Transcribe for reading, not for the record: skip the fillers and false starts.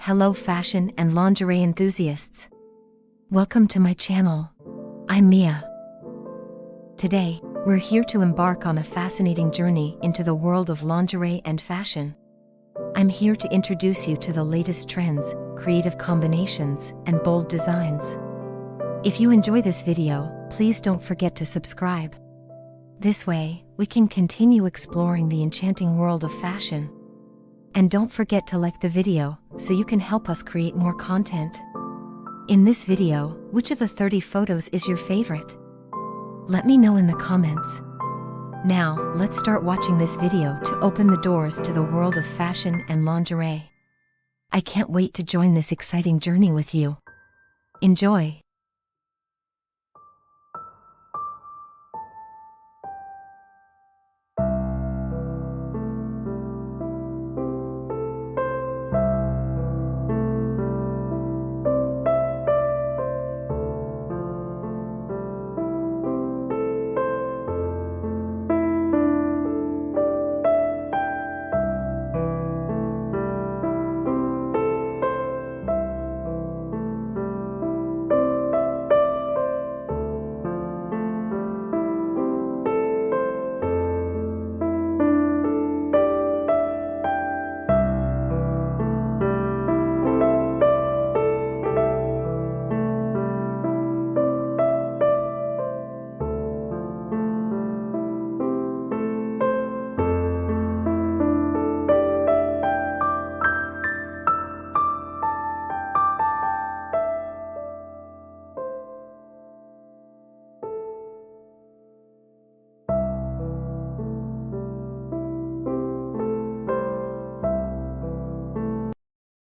Hello fashion and lingerie enthusiasts. Welcome to my channel. I'm Mia. Today, we're here to embark on a fascinating journey into the world of lingerie and fashion. I'm here to introduce you to the latest trends, creative combinations, and bold designs. If you enjoy this video, please don't forget to subscribe. This way, we can continue exploring the enchanting world of fashion. And don't forget to like the video, so you can help us create more content. In this video, which of the 30 photos is your favorite? Let me know in the comments. Now, let's start watching this video to open the doors to the world of fashion and lingerie. I can't wait to join this exciting journey with you. Enjoy!